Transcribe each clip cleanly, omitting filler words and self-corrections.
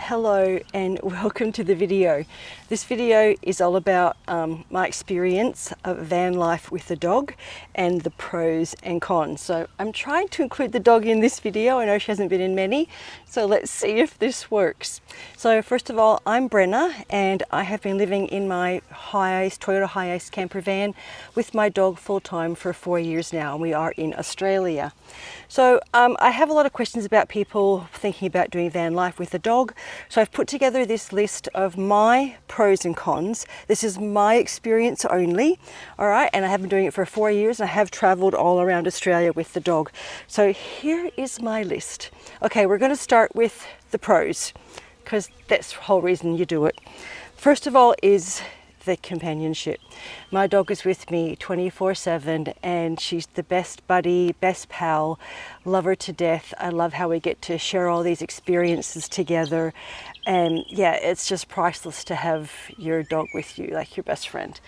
Hello and welcome to the video. This video is all about my experience of van life with the dog and the pros and cons. So I'm trying to include the dog in this video. I know she hasn't been in many, so let's see if this works. So first of all, I'm Brenna and I have been living in my Toyota Hiace camper van with my dog full-time for 4 years now, and we are in Australia. So I have a lot of questions about people thinking about doing van life with a dog. So I've put together this list of my pros and cons. This is my experience only, all right? And I have been doing it for 4 years and I have traveled all around Australia with the dog. So here is my list. Okay, we're gonna start with the pros because that's the whole reason you do it. First of all is the companionship. My dog is with me 24/7 and she's the best buddy, best pal, love her to death. I love how we get to share all these experiences together, and yeah, it's just priceless to have your dog with you, like your best friend.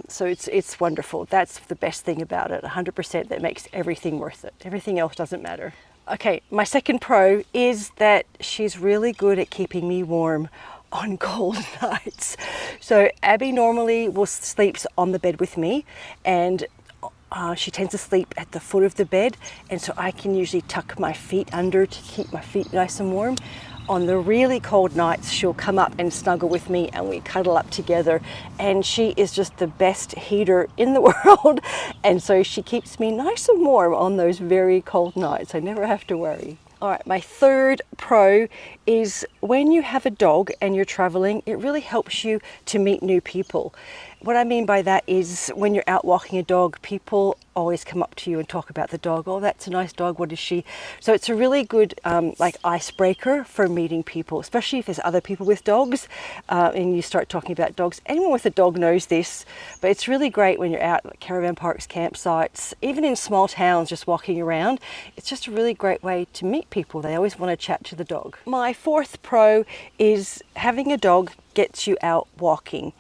So it's wonderful. That's the best thing about it, 100%. That makes everything worth it. Everything else doesn't matter. Okay, my second pro is that she's really good at keeping me warm on cold nights. So Abby normally sleeps on the bed with me, and she tends to sleep at the foot of the bed, and so I can usually tuck my feet under to keep my feet nice and warm. On the really cold nights, she'll come up and snuggle with me and we cuddle up together, and she is just the best heater in the world, and so she keeps me nice and warm on those very cold nights. I never have to worry. All right, my third pro is when you have a dog and you're traveling, it really helps you to meet new people. What I mean by that is when you're out walking a dog, people always come up to you and talk about the dog. Oh, that's a nice dog, what is she? So it's a really good like icebreaker for meeting people, especially if there's other people with dogs and you start talking about dogs. Anyone with a dog knows this, but it's really great when you're out at caravan parks, campsites, even in small towns, just walking around. It's just a really great way to meet people. They always want to chat to the dog. My fourth pro is having a dog gets you out walking.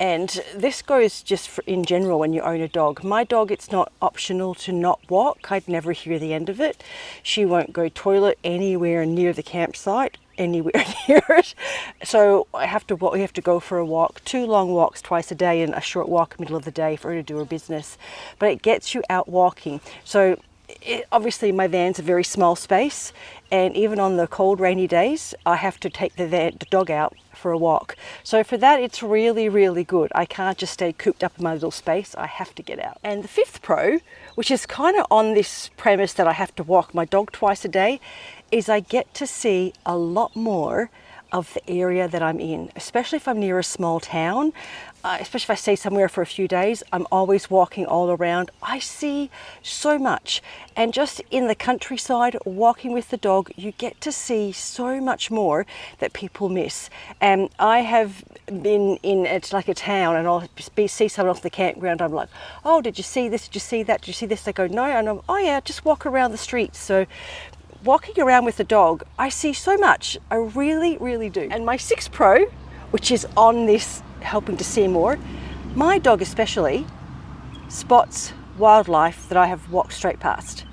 And this goes just in general when you own a dog. My dog, it's not optional to not walk. I'd never hear the end of it. She won't go toilet anywhere near the campsite, anywhere near it. So we have to go for a walk, 2 long walks twice a day and a short walk middle of the day for her to do her business. But it gets you out walking. So obviously my van's a very small space, and even on the cold rainy days I have to take the dog out for a walk. So for that it's really, really good. I can't just stay cooped up in my little space. I have to get out. And the fifth pro, which is kind of on this premise that I have to walk my dog twice a day, is I get to see a lot more of the area that I'm in, especially if I'm near a small town. Especially if I stay somewhere for a few days, I'm always walking all around. I see so much. And just in the countryside, walking with the dog, you get to see so much more that people miss. And I have been it's like a town, and I'll see someone off the campground. I'm like, oh, did you see this? Did you see that? Did you see this? They go, no. And I'm, oh yeah, just walk around the streets. So walking around with the dog, I see so much. I really, really do. And my sixth pro, which is on this helping to see more, my dog especially spots wildlife that I have walked straight past.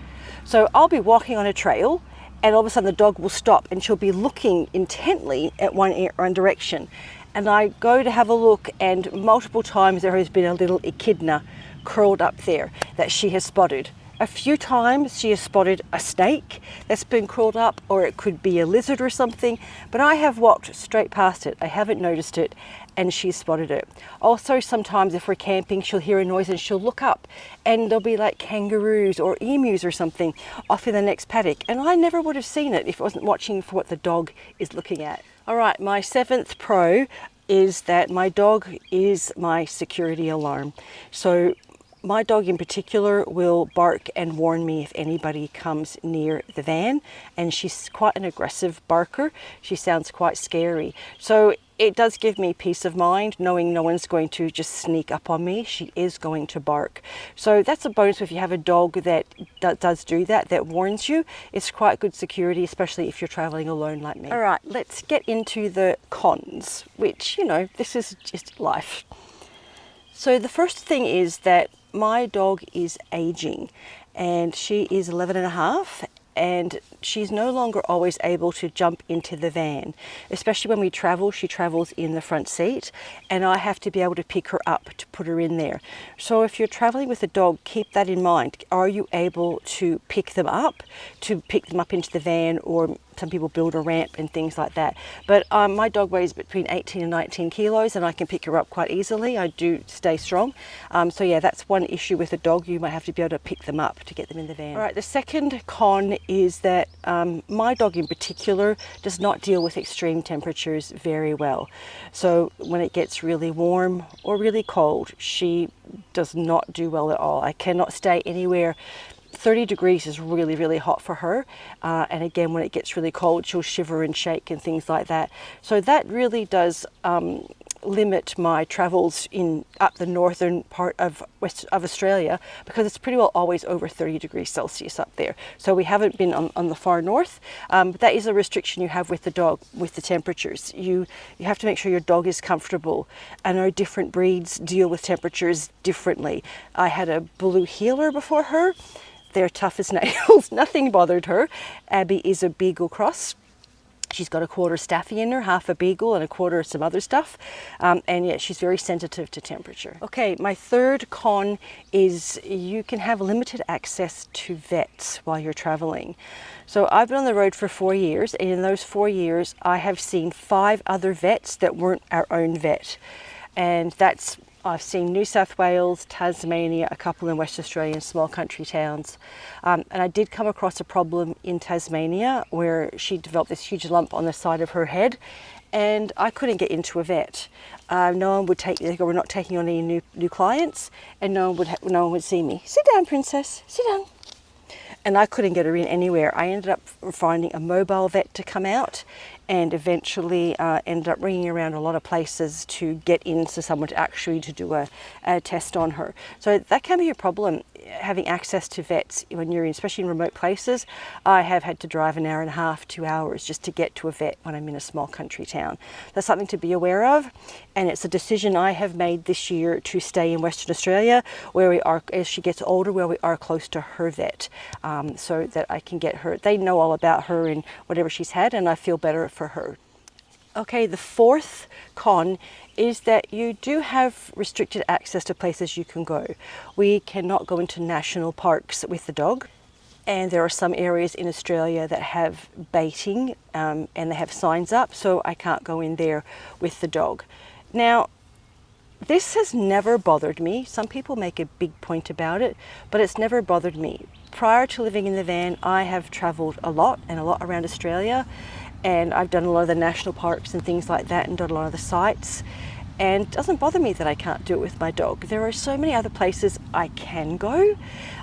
So I'll be walking on a trail and all of a sudden the dog will stop and she'll be looking intently at one direction. And I go to have a look, and multiple times there has been a little echidna curled up there that she has spotted. A few times she has spotted a snake that's been curled up, or it could be a lizard or something, but I have walked straight past it. I haven't noticed it, and she's spotted it. Also, sometimes if we're camping, she'll hear a noise and she'll look up, and there'll be like kangaroos or emus or something off in the next paddock, and I never would have seen it if I wasn't watching for what the dog is looking at. All right, my seventh pro is that my dog is my security alarm. So my dog in particular will bark and warn me if anybody comes near the van, and she's quite an aggressive barker. She sounds quite scary. So it does give me peace of mind knowing no one's going to just sneak up on me. She is going to bark. So that's a bonus if you have a dog that does do that, that warns you. It's quite good security, especially if you're traveling alone like me. All right, let's get into the cons, which, you know, this is just life. So the first thing is that my dog is aging, and she is 11 and a half, and she's no longer always able to jump into the van. Especially when we travel, she travels in the front seat, and I have to be able to pick her up to put her in there. So if you're traveling with a dog, keep that in mind. Are you able to pick them up into the van, or some people build a ramp and things like that. But my dog weighs between 18 and 19 kilos, and I can pick her up quite easily. I do stay strong. So yeah, that's one issue with a dog. You might have to be able to pick them up to get them in the van. All right, the second con is that my dog in particular does not deal with extreme temperatures very well. So when it gets really warm or really cold, she does not do well at all. I cannot stay anywhere. 30 degrees is really, really hot for her. And again, when it gets really cold, she'll shiver and shake and things like that. So that really does limit my travels in up the northern part of Australia, because it's pretty well always over 30 degrees Celsius up there. So we haven't been on the far north, but that is a restriction you have with the dog, with the temperatures. You have to make sure your dog is comfortable, and our different breeds deal with temperatures differently. I had a blue heeler before her. They're tough as nails. Nothing bothered her. Abby is a beagle cross. She's got a quarter staffy in her, half a beagle and a quarter of some other stuff. And yeah, she's very sensitive to temperature. Okay, my third con is you can have limited access to vets while you're traveling. So I've been on the road for 4 years, and in those 4 years, I have seen 5 other vets that weren't our own vet. And I've seen New South Wales, Tasmania, a couple in West Australia, and small country towns. And I did come across a problem in Tasmania where she developed this huge lump on the side of her head, and I couldn't get into a vet. No one would we're not taking on any new clients, and no one would see me. Sit down, princess, sit down. And I couldn't get her in anywhere. I ended up finding a mobile vet to come out, and eventually ended up ringing around a lot of places to get into someone to do a test on her. So that can be a problem, having access to vets when you're especially in remote places. I have had to drive an hour and a half, 2 hours just to get to a vet when I'm in a small country town. That's something to be aware of, and it's a decision I have made this year to stay in Western Australia, where we are, as she gets older, where we are close to her vet, so that I can get her. They know all about her and whatever she's had, and I feel better for her. Okay, the fourth con is that you do have restricted access to places you can go. We cannot go into national parks with the dog, and there are some areas in Australia that have baiting, and they have signs up, so I can't go in there with the dog. Now, this has never bothered me. Some people make a big point about it, but it's never bothered me. Prior to living in the van, I have traveled a lot around Australia, and I've done a lot of the national parks and things like that, and done a lot of the sites, and it doesn't bother me that I can't do it with my dog. There are so many other places I can go,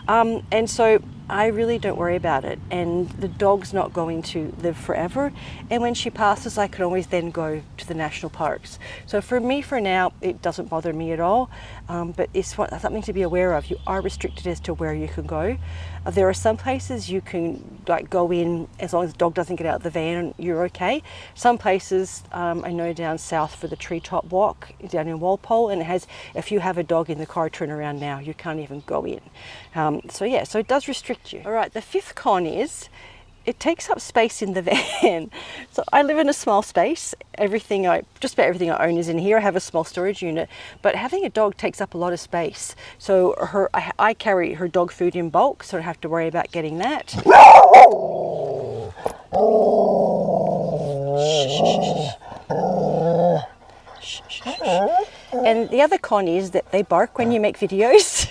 and so I really don't worry about it, and the dog's not going to live forever, and when she passes I can always then go to the national parks. So for me, for now, it doesn't bother me at all, but it's something to be aware of. You are restricted as to where you can go. There are some places you can go in as long as the dog doesn't get out of the van, you're okay. Some places, I know down south for the treetop walk down in Walpole, and it has, if you have a dog in the car, turn around now, you can't even go in. So yeah, so it does restrict you. All right, the fifth con is it takes up space in the van. So I live in a small space. Just about everything I own is in here. I have a small storage unit, but having a dog takes up a lot of space. So I carry her dog food in bulk, so I don't have to worry about getting that. And the other con is that they bark when you make videos.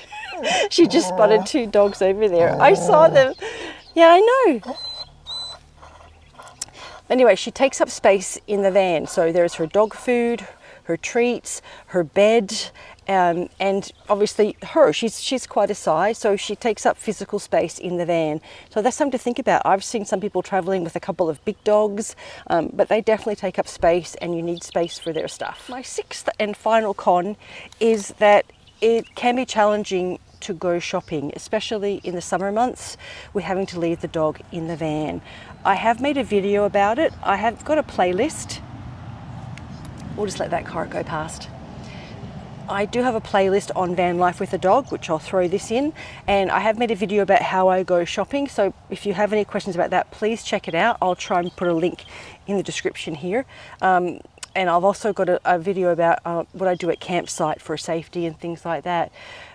She just spotted 2 dogs over there. I saw them. Yeah, I know. Anyway, she takes up space in the van. So there's her dog food, her treats, her bed, and obviously she's quite a size, so she takes up physical space in the van. So that's something to think about. I've seen some people traveling with a couple of big dogs, but they definitely take up space, and you need space for their stuff. My sixth and final con is that it can be challenging to go shopping, especially in the summer months. We're having to leave the dog in the van. I have made a video about it. I have got a playlist. We'll just let that car go past. I do have a playlist on van life with a dog, which I'll throw this in, and I have made a video about how I go shopping, so if you have any questions about that, please check it out. I'll try and put a link in the description here. And I've also got a video about what I do at campsite for safety and things like that.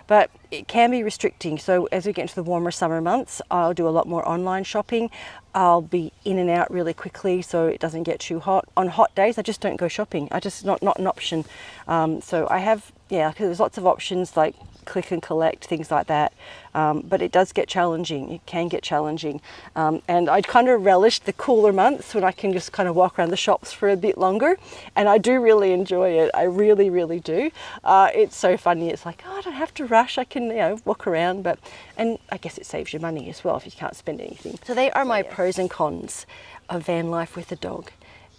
But it can be restricting. So as we get into the warmer summer months, I'll do a lot more online shopping. I'll be in and out really quickly so it doesn't get too hot. On hot days, I just don't go shopping. I just not an option. So I have, because there's lots of options like click and collect, things like that. But it does get challenging. It can get challenging. And I kind of relish the cooler months when I can just kind of walk around the shops for a bit longer. And I do really enjoy it. I really, really do. It's so funny. It's like, oh, I don't have to rush. I can, walk around. And I guess it saves you money as well if you can't spend anything. So they are my pros and cons of van life with a dog.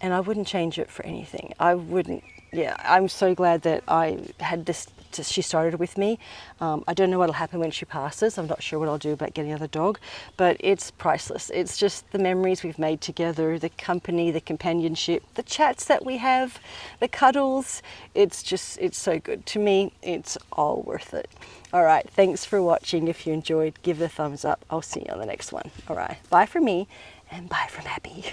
And I wouldn't change it for anything. I wouldn't. Yeah, I'm so glad that I had this. She started with me. I don't know what'll happen when she passes. I'm not sure what I'll do about getting another dog, but it's priceless. It's just the memories we've made together, the company, the companionship, the chats that we have, the cuddles. It's so good. To me, it's all worth it. All right, thanks for watching. If you enjoyed, give it a thumbs up. I'll see you on the next one. All right, bye from me and bye from Abby.